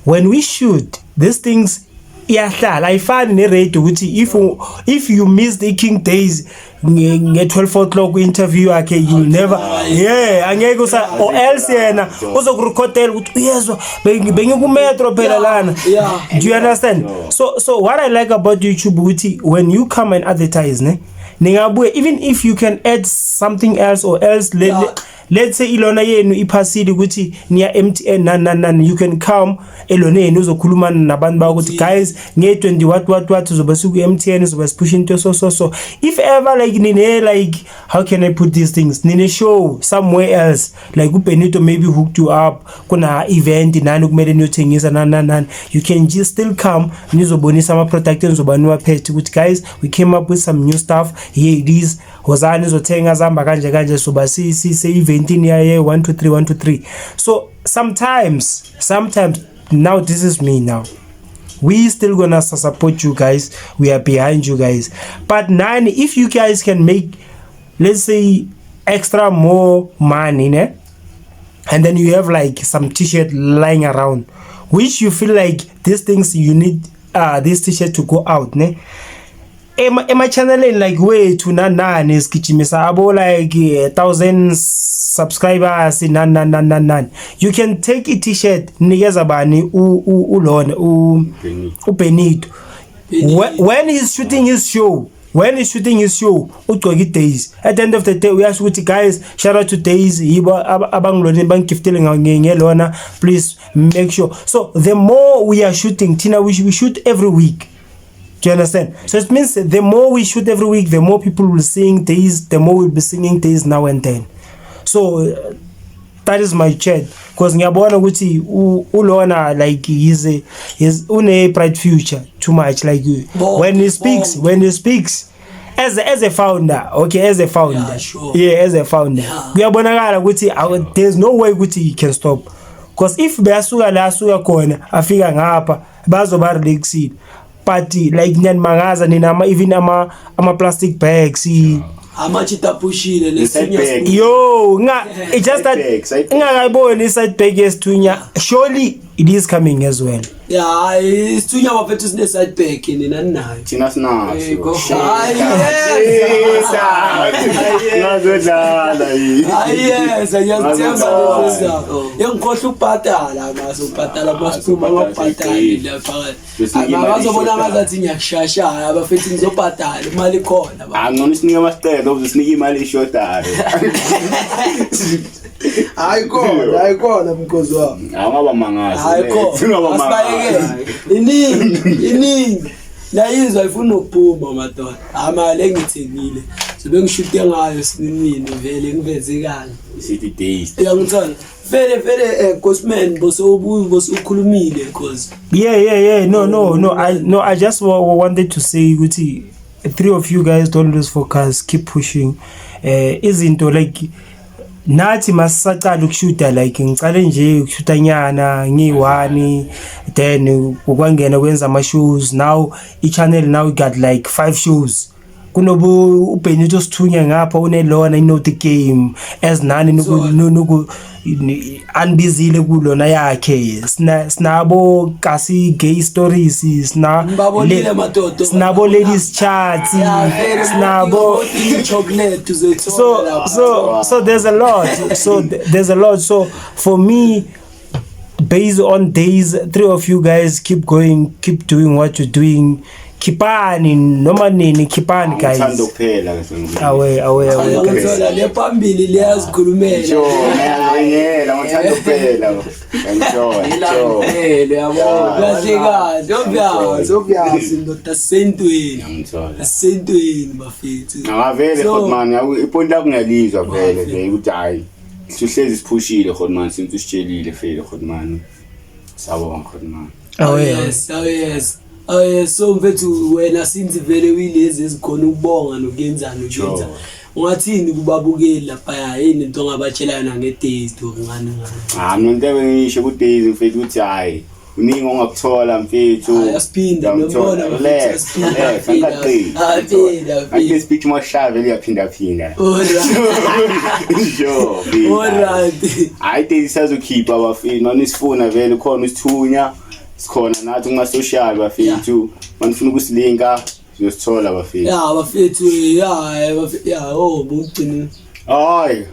Speaker 4: when we shoot these things, I find in radio if you miss the King Days 12 o'clock interview, okay, you never angeke or else yena uzokurecordela ukuthi uyezwa bengiku-metro phela lana. Do you understand? So what I like about YouTube ukuthi when you come and advertise, ne, even if you can add something else or else let's say ilona yenu iphasile ukuthi niya MTN you can come elona yenu uzokhuluma nabantu ba ukuthi guys nge20 what uzoba siku MTN uzoba push into so if ever like nine like how can I put these things nine show somewhere else like uBenito maybe hooked you up kuna event nani kumele niyothengisa you can just still come nizobonisa ama product nizobani waphethe ukuthi guys we came up with some new stuff here it is hozani izothenga zamba kanje soba si event in year 1 2 3 so sometimes now this is me now we still gonna support you guys. We are behind you guys. But nine, if you guys can make, let's say, extra more money, né? And then you have like some t-shirt lying around, which you feel like these things you need this t-shirt to go out, né? Ema channel like way to nan is kichimisa abo like 1,000 subscribers nan. You can take a t-shirt nigeza bani ulona Benito. When he's shooting his show, Days. At the end of the day, we ask guys, shout out to Days, please make sure. So the more we are shooting, Tina, we shoot every week. Do you understand? So it means the more we shoot every week, the more people will sing Days, the more we'll be singing Days now and then. So that is my chat. Because ngiyabona ukuthi ulona like he's une bright future too much like when he speaks as a founder, okay, as a founder, as a founder, kuyabonakala ukuthi there's no way ukuthi he can stop. Because if bayasuka la asuka khona afika ngapha bazoba relaxed. But like nyanmangaza nina even ama plastic bags
Speaker 1: amachita pushile
Speaker 2: lesinya
Speaker 4: yo it's just that ngakayibona side bag yesithunya, surely it is coming as well.
Speaker 1: Yeah, isithunya waphethu sine side bag nina nayo
Speaker 2: thina sinaso
Speaker 1: yes ngiyazithemba yengikhohle ukubhatala ngaso ukubhatala kwasiphuma ngokubhatala lapha abazobona ngazathi ngiyakushasha abafethu ngizobhatala imali khona
Speaker 2: angcono sinike amasicelo uzosinike imali eshodayo
Speaker 1: ayikona mkhozi wami
Speaker 2: angaba mangazi
Speaker 1: iningi nayizwa ifuna ukuphuma madoda amale ngithengile sobe ngishute ngayo sinini vele ngiveze kani
Speaker 2: sithi Days
Speaker 1: uyangithola vele Ghostman bosukhulumile cause
Speaker 4: no I just wanted to say ukuthi 3 of you guys don't lose focus, keep pushing izinto like nathi masisaqala ukushuta like ngicale nje ukushuta nyana ngi1 then ukwangena kwenza ama shows. Now i-channel now got like 5 shows. Kunobu uBenito Sithunya ngapha unelona inote game ezinani nuku unbizile kulona yakhe sinabo kasi gay stories sinabo ladies chats sinabo
Speaker 1: chocolate
Speaker 4: so there's a lot so for me, based on Days, 3 of you guys keep going, keep doing what you're doing. Kipani noma nini kipani guys
Speaker 2: ngithanda kuphela
Speaker 4: awe
Speaker 1: ngithola lephambili liyazikhulumela
Speaker 2: ngiyela ngithanda kuphela
Speaker 1: ngithola yabo zobyazi ndoda sentweni bafethu
Speaker 2: ngavele Hotman ipoint lakho ngiyalizwa vele ukuthi hayi sihlezi siphushile Hotman since usitshelile vele Hotman sawonke Hotman
Speaker 1: yes so mfethu wena since vele uyilezi ezikhona ukubonga nokuyenzana ukwenza ungathini kubabukeli lapha yini into ongabatshela yona ngeDays to ngane
Speaker 2: mina into engisho kuDays mfethu ukuthi hayi uningi ongakuthola mfethu
Speaker 1: ayasiphinda nobona
Speaker 2: ake speech mashave liyaphinda
Speaker 1: alright
Speaker 2: hayi Days sazokhipha abafini manisifuna vele khona usithunya sikhona nathi kuma social bafethu manifuna ukusilinka sizosithola bafethu
Speaker 1: bafethu bugcina
Speaker 2: hayi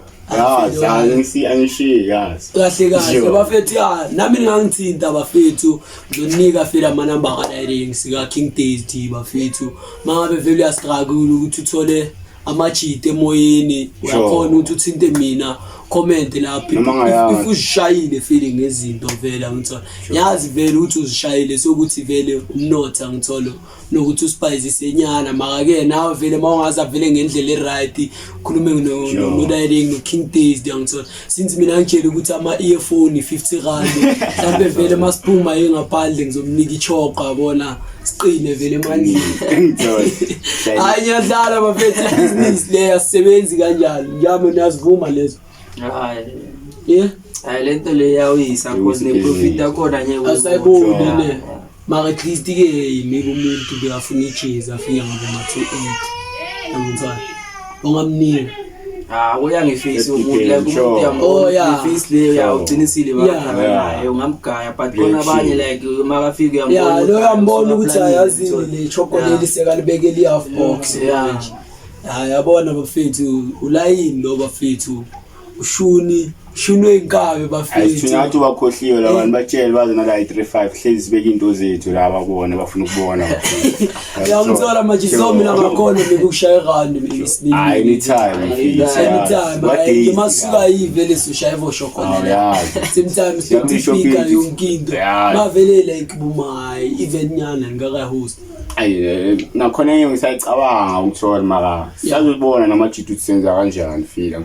Speaker 2: angishiya
Speaker 1: kahle bafethu nami ngangithinta bafethu ngizonika vele ama number ka-direct sika King Days bafethu mangabe vele uyastruggle ukuthi uthole amachite emoyeni uyakhona ukuthi uthinte mina comment lapha if uzishayile feeling ngezinto vele ngithola yazi vele ukuthi uzishayile sokuthi vele umnotha ngithola nokuthi uSpice nyana maka ke nawe vele mawungaza vele ngendlela eright khulume no direct no King Days ngithola since mina ngitshela ukuthi ama earphone 50 rand mhlawumbe vele masiphuma ngaphandle ngizomnika ichoka yabona siqine vele manje ngithola ayadlala bafethu business le yasebenzi kanjalo njalo niyazivuma lezo
Speaker 5: hayi lento le yawisa because ne profit yakho na ngeke
Speaker 1: asayiboni mara at least ke maybe umuntu bekafuna ijezi afika ngoma 28 angizwa ongamnika
Speaker 5: kuya ngeface umuntu like umuntu uyamona iface leyo yawuqinisile bakhona ungamgaya but khona abanye like makafika uyambona
Speaker 1: lo uyambona ukuthi ayazini le chocolate sekalibekele half box yabona bafethu ulayini lo bafethu ushuni wenkabe bafethu
Speaker 2: ayithunathi bakhohliwe labantu batshela bazana la 35 hlezi sibeke into zethu la bakubona bafuna ukubona
Speaker 1: yangithola manje somila ngakhona bekushaya rand maybe anytime masuka ivele soshaya vo chocolate sometimes sifika yonkinto mavele like buma event nyana ngaka host
Speaker 2: nakhona ngisayicabanga ukuthola mara siyazibona namajithu senza kanjani fika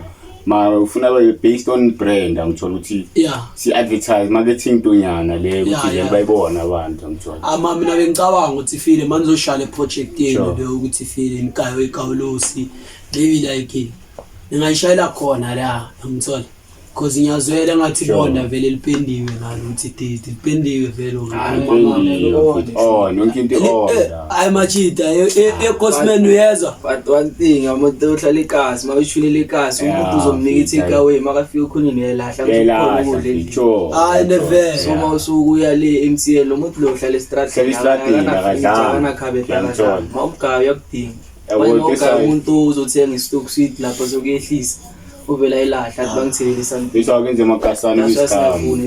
Speaker 2: ma ufuna based on brand angithola ukuthi si advertise marketing tonyana le ukuthi nje bayibona abantu angithola
Speaker 1: mina bengicabanga ukuthi file manje uzoshala project yenu le ukuthi file inkayo ekawulosi maybe like ngayishayela khona la angithola because ngiyazwela ngathi bona vele lipendiwe ngalo ukuthi date lipendiwe vele
Speaker 2: nonke into
Speaker 1: ay machita ecosmen uyezwa
Speaker 5: but one thing umuntu ohlala ekasi mawushulele ekasi umuntu uzomnika i-takeaway makafika khona niyelahla
Speaker 1: never
Speaker 5: so mawusuku uya le MTN lo muntu lo ohlala estradini akadlala khabe phela mawugaya yakudinga manje umuntu uzothenga istock sweet lapho sokuyehlisa uvela ilahla bangithelisa
Speaker 2: bisho kenze makasana
Speaker 5: isikhafu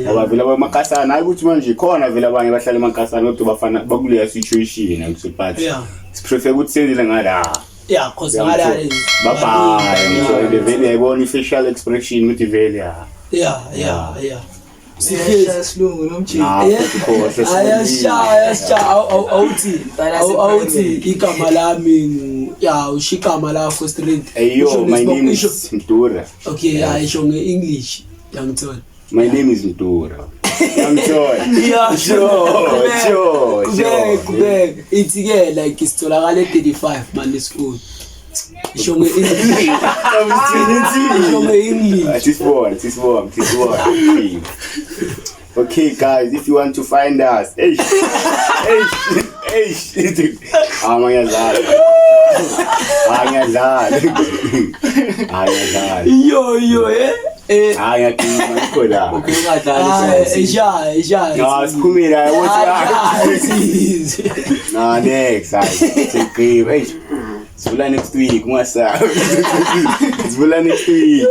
Speaker 2: ngoba vela abamakasana hayi ukuthi manje khona vela abanye bahlala emakasana kodwa bafana bakuleya situation akusipathi siprefer ukuthi senzile ngala
Speaker 1: cause ngala
Speaker 2: bye the vele yayibona facial expression ukuthi vele
Speaker 3: sihlungu nomjini
Speaker 1: awuthi igama lami ushigama lakho straight
Speaker 2: my name is Mtura.
Speaker 1: Okay isho nge-English yangithola
Speaker 2: my name is Mtura. Yangithola sure
Speaker 1: ithi ke like isitholakala 35 man school isho nge-English
Speaker 2: This one. Okay guys, if you want to find us, angiyazali ayakhima ikhola siphumile next siqhibe sivula next week sivula next week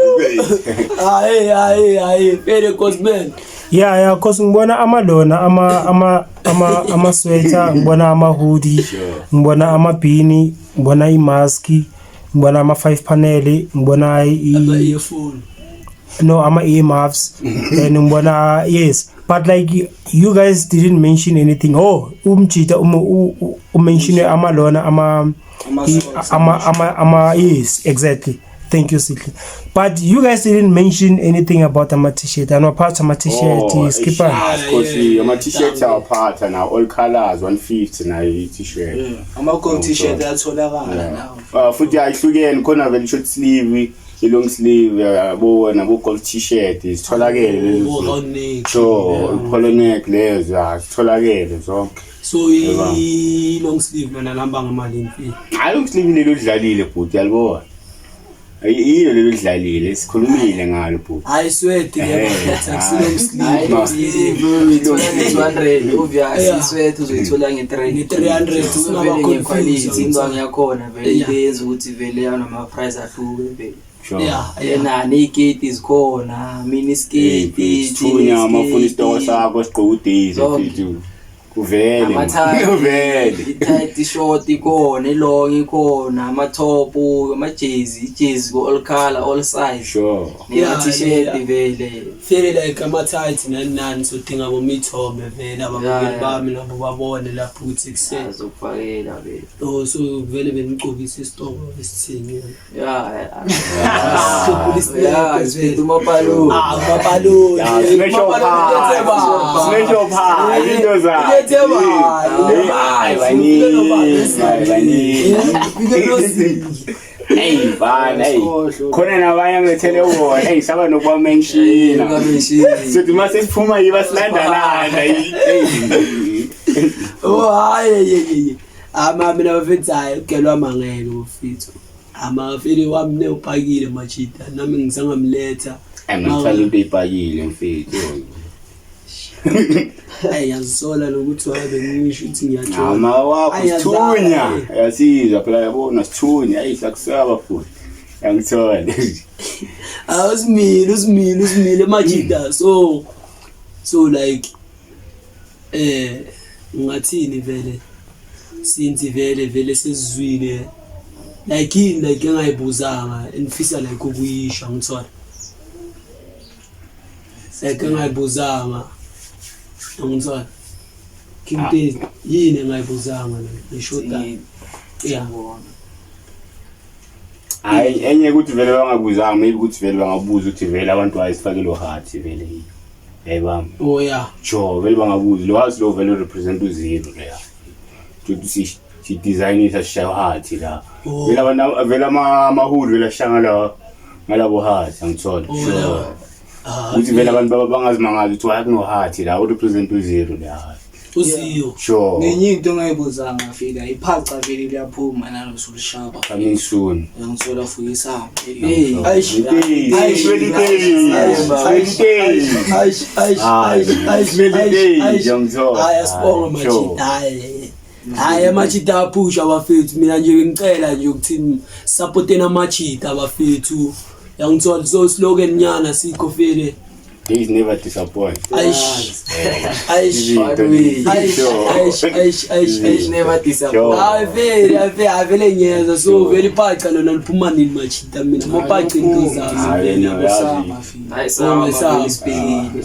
Speaker 1: very cosman
Speaker 4: cause ngibona amalona ama sweater ngibona ama hoodie ngibona ama beanie ngibona imask ngibona ama 5 panel ngibona
Speaker 1: earphone
Speaker 4: ama earmuffs and ngibona yes but like you guys didn't mention anything umjita mention amalona ama yes exactly. Thank you, Sidley. But you guys didn't mention anything about my t-shirt. I know part of my t-shirt skipper.
Speaker 2: My t-shirts are part and all colors 150 na t-shirt.
Speaker 3: I'm a gold t-shirt that's all now.
Speaker 2: Futhi ayihlukene khona vele short sleeve, long sleeve, bo gold t-shirt isitholakele so polo neck lezo isitholakele so
Speaker 1: long sleeve lona lamba ngemali mfiki.
Speaker 2: Hayi long sleeve lelo dlalile bhuti yalibona. Yilo lelo dlalile sikhulumile ngalo bhuti.
Speaker 1: I swear to God long sleeve
Speaker 5: 200 obviously sweat uzoyithola
Speaker 1: nge300
Speaker 5: usingaba quality ingwangi yakhona vele ibenza ukuthi vele yanama price ahluke vele. Nani iketi zikhona mini skate
Speaker 2: ithunya amafuni store sakho sigqoka udays mfethu kuvele
Speaker 5: i-tight short ikhona ilong ikhona ama-top ama-jezi all color all size
Speaker 2: sure
Speaker 5: t-shirt vele
Speaker 1: like ama-tight nani sodinga bomithombe vele ababukeli bami nabo babone lapho ukuthi
Speaker 5: kusezokufakela vele
Speaker 1: so vele benigcobisa isitoko esithini
Speaker 5: umapaloni
Speaker 2: Hey bana hey khona nabanye ngethele wona hey saba nokuba mention sithi mase siphuma yiba silandana hey
Speaker 1: oh hayi mina bafethu hayi ugelwa mangeke bafethu amafeli wami neupakile machita nami ngisangamletha
Speaker 2: ngithanda into ipakile mfethu
Speaker 1: hey yazola lokuthi wabe ngisho ukuthi ngiyathola
Speaker 2: ama wakho sithunya yasizwa phela yabona sithunya hey sakusaba futhi yangithola
Speaker 1: usimile machita so like ngathini vele since vele sesizwile like engayibuzanga enfisa like ukuyisho ngithola like engayibuzanga ngithola kinti yini engayibuzanga ngishoda yeah
Speaker 2: hayi enye ukuthi vele bangabuzanga maybe ukuthi vele bangabuza ukuthi vele abantu bayisifake lo heart vele yayibam
Speaker 1: oh yeah
Speaker 2: jo vele bangabuza lo heart lo vele represent uzero la ukuthi si design isa shaya heart la vele abantu vele amahulu vele shangala ngalabo heart angithola so ukuthi vele abantu bangazimangazi ukuthi why kuno heart la u represent uzero la
Speaker 1: uziyo
Speaker 2: sure
Speaker 3: ngenye into engayibuzanga fika iphaca vele liyaphuma nalo sulishaba
Speaker 2: coming soon
Speaker 3: ngithola fuyisa
Speaker 1: hey ayasibonga machita hayi amachita aphusha abafethu mina nje ngicela nje ukuthi supportena amachita abafethu yangithola so slogan nyana sikho vele
Speaker 2: he's never disappoint
Speaker 5: never disappoint
Speaker 1: vele nyeza so vele phaca lona liphuma nini machita mina mophaca intozazi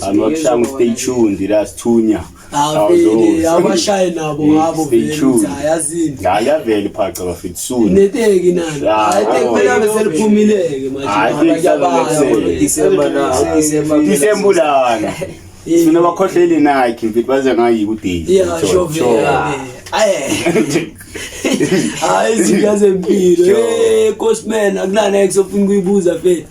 Speaker 2: I'm stay tuned that's Tunya
Speaker 1: abashaye nabo ngabo vele ayazini
Speaker 2: ngala vele phaca bafethu soon
Speaker 1: neteki nani hayi tekphela bese liphumileke manje
Speaker 2: December sifuna bakhohleli Nike mfethu baze ngayi ku day
Speaker 1: yeah sure hayi zingazempilo Cosman akunana ekufuna kuyibuza vele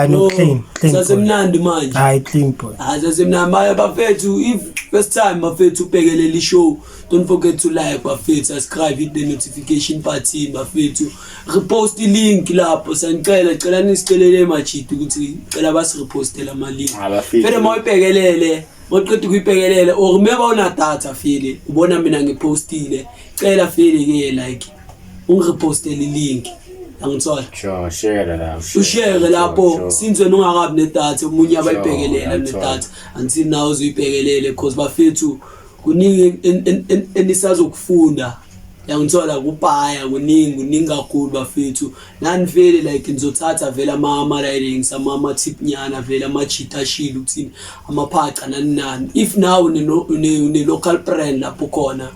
Speaker 4: no clean
Speaker 1: sasemnandi manje
Speaker 4: hayi clean boy
Speaker 1: sasemnandi manje bafethu if first time bafethu ubhekelele show don't forget to like bafethu subscribe hit the notification button bafethu repost link lapho sanicela nisicelele machita ukuthi cela basi repostela ama link vele mawubhekelele moqedwe kuyibhekelele or remember una data vele ubona mina ngipostile cela vele ke like ungirepostele link angithola
Speaker 2: sure share la
Speaker 1: ushare lapho since wena ungakabi nedata umunye abayibhekelela nedata until now uzuyibhekelele because bafethu kuningi enisazokufunda yangithola kubhaya kuningi kakhulu bafethu nani vele like ngizothatha vele ama writings ama tip nyana vele ama cheat sheet ukuthini amaphaca nani if now une local brand lapho khona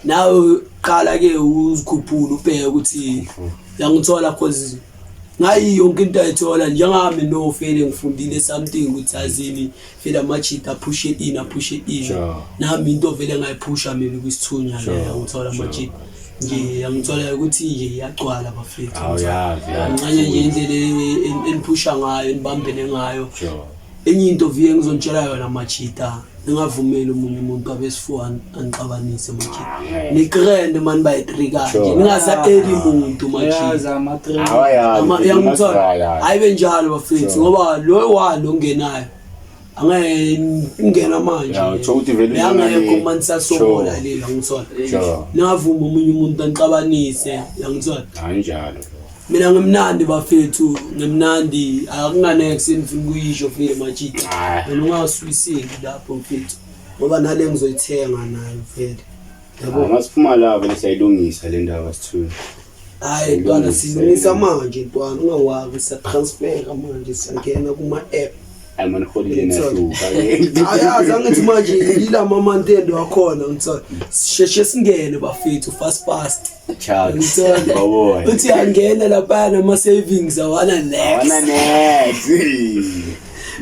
Speaker 1: now qala ke uzikhuphula ubheke ukuthi yangithola cause ngayi yonke into ayithola njengami no fele ngifundile something ukuthi azini vele ama cheat push it in nami into vele ngayiphusha mina kwisithunya la ngithola ama cheat nje yangithola ukuthi nje iyagcwala bafethu nganye nje indlela enipusha ngayo enibambene ngayo enye into vile ngizontshela yona machita ngingavumeli umunye umuntu abesifuwa anixabanise machita nikrende mani bayitrika nje ningasaeli umuntu machita yangithola ayibe njalo bafethu ngoba lo walo ongenayo angeke ingena manje yangeke kumanisa sobola le yangithola ningavuma umunye umuntu anixabanise yangithola
Speaker 2: kanjalo
Speaker 1: mina ngimnandi bafethu ngimnandi akunganexe ngifuna kuyisho vele machita wena ungasuicide lapho mfethu ngoba nale ngizoyithenga nayo vele
Speaker 2: yabo masiphuma la vele sayilungisa le ndaba sithu
Speaker 1: hayi ntwana silungisa manje ntwana ungawazi sa transfer manje sangena kuma app
Speaker 2: ayimani holiday nasuka
Speaker 1: ayazi angithi manje yila mama ntendo wakhona ngithola sheshe singene bafethu fast
Speaker 2: child boy
Speaker 1: uthi angena lapha nama savings awana next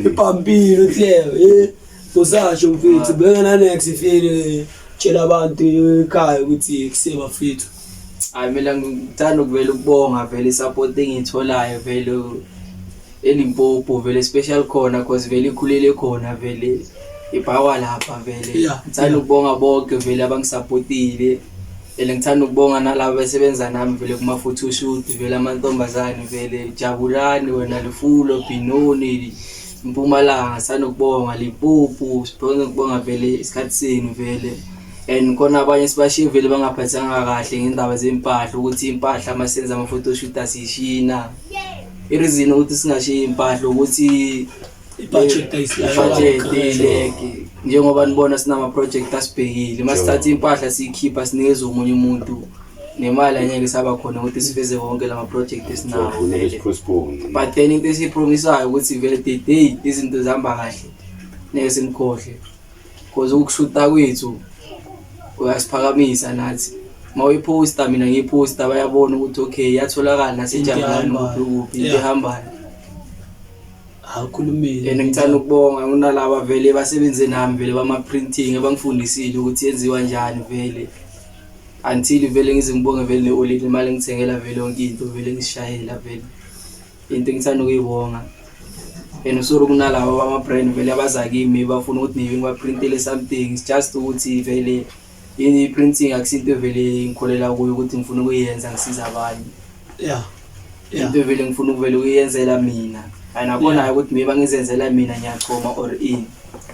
Speaker 1: ipampilo uthi usasho mfethu bengena next ifile tshela abantu ekhaya ukuthi kuseba mfethu
Speaker 5: mina ngithanda ukuvela ukubonga vele support engitholayo vele eLimpopo vele special khona because vele ikhulele khona vele ibhawa lapha vele. Ngithanda ukubonga bonke vele abangisupportile. Ngithanda ukubonga nalabo besebenza nami vele kuma photo shoot vele amantombazane vele Jabulani wena Lufulo Binoni Mpumalanga sana ukubonga Limpopo sibonga ukubonga vele isikhathi senu vele. And khona abanye sibashiye vele bangaphathanga kahle ngendaba zempahla ukuthi impahla amasenza ama photo shoot asishina. Ireason ukuthi singashiye impahla ukuthi
Speaker 1: budget
Speaker 5: ayileke njengoba nibona sinama project asibhekile masithatha impahla siyikhipha sinikeza umunye umuntu nemali anyeke saba khona ukuthi sifeze wonke lama project esinawo but then into esipromisayo ukuthi vele the day izinto zihamba kahle neke simkhohle because ukushuta kwethu uyasiphakamisa nathi mawuyiposta mina ngiyiposta bayabona ukuthi okay yatholakala nasenjangani ukuphi into ehambayo.
Speaker 1: Akhulumile
Speaker 5: ngithanda ukubonga unalabo vele basebenze nami vele bama printing abangifundisile ukuthi yenziwa kanjani vele until vele ngize ngibonge vele neolile imali ngithengela vele yonke into vele ngishayela vele into ngithanda ukuyibonga. Usoro kunalabo bama brand vele abaza kimi bafuna ukuthi nibe ngibaprintele something it's just ukuthi vele yini printing akusinto vele ngikholela kuyo ukuthi ngifuna ukuyenza ngisiza abanye. Into vele ngifuna ukuvela ukuyenzela mina ayinabona ukuthi miba ngizenzela mina ngiyachoma or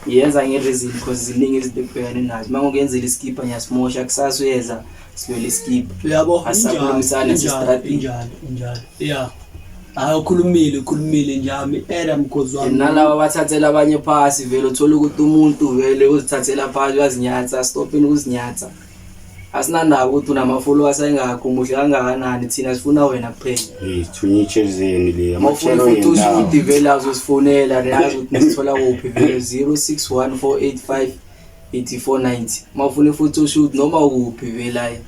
Speaker 5: yenza ngereason because ziningi izinto ekubhekane nazo mangokuyenzela iskipper ngiyasimosha kusasa uyeza sivele iskipper
Speaker 1: uyabo
Speaker 5: asakhulumisana strategy
Speaker 1: njalo ukhulumile njami Adam Kozwami
Speaker 5: nalabo bathathela abanye phasi vele uthola ukuthi umuntu vele uzithathela phasi uyazinyatha stopini ukuzinyatha asinandaba ukuthi unama followers ayingakho muhle kangakanani thina sifuna wena kuphela
Speaker 2: thunyitshezeni le
Speaker 5: amachelo yena vele azosifonela reyazi ukuthi sithola kuphi vele 0614858490 mawufuna photo shoot noma kuphi vele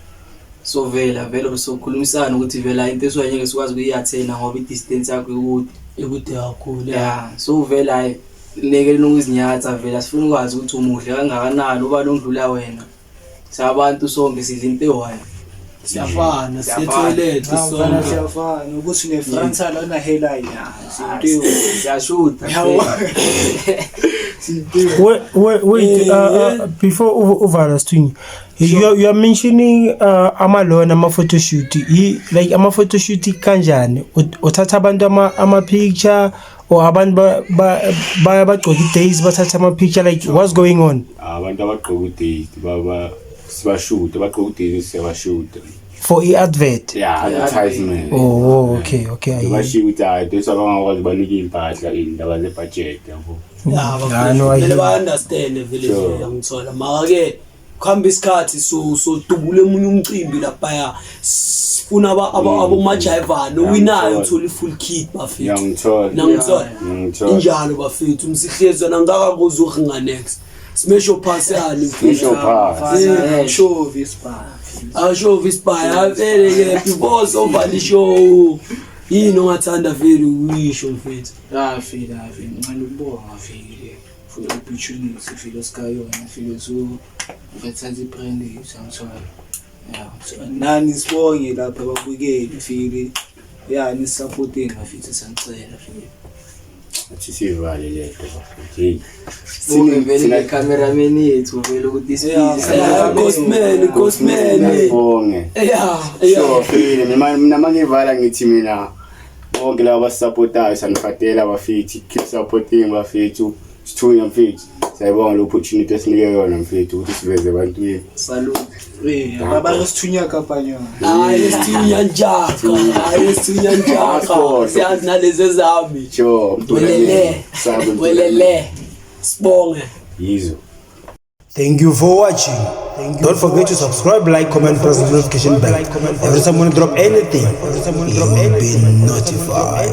Speaker 5: so vele sokhulumisana ukuthi vele into eswanyeke sikwazi ukuyathena ngoba idistance yakho ikude kakhulu so vele leke nokuzinyatha vele asifuna ukwazi ukuthi umuhle kangakanani uba nondlula wena sabantu sonke sidla into ewayo
Speaker 1: siyafana siyetoilet
Speaker 3: sonke siyafana ukuthi ne frontal ona hairline sinto
Speaker 5: siyashuta
Speaker 4: wait before uvala string you are mentioning amalona ama photo shoot like ama photo shoot kanjani uthatha abantu ama picture or abantu bagcoka days bathatha ama picture like what's going on
Speaker 2: abantu abagcoka days sibashoot bagcoka days siyabashoot
Speaker 4: for advert
Speaker 2: advertisement
Speaker 4: okay
Speaker 2: bashoot ayidesa bangakwazi banike impahla indaba ze budget yabo
Speaker 1: vele ba understand vele ngithola maka ke khamba isikhathi so dubule emunye umcimbi lapha sifuna abomajayivana winayo uthola full kit bafethu ngithola injalo bafethu umsihlezwe nangakakuzo uhinga next smasho pass yani
Speaker 3: show vispa
Speaker 1: vele ke before so vali show yini ongathanda vele uyisho mfethu
Speaker 3: feel ngicela ukubonga vele for the opportunity feel sikayona feel so bethatha ibrand samsona so nani sibonge lapha babukeli feel ni supporting afithe sancela feel
Speaker 2: athi sivale letho
Speaker 5: singe vele cameraman yethu vele ukuthi
Speaker 1: Ghostman
Speaker 2: bonge so feel mina mangivala ngithi mina bonke laba supporters sanifatela bafethi keep supporting bafethu sithunya mfethu sayibonga lo opportunity esinike yona mfethu ukuthi siveze ebantwini
Speaker 5: salute
Speaker 3: baba sithunya kampanya
Speaker 1: sithunya njaka siyazi nalezi zami welele sibonge
Speaker 2: yizo.
Speaker 4: Thank you for watching. Don't forget to subscribe, like, comment, press the notification bell. Every time we drop anything, you'll be notified.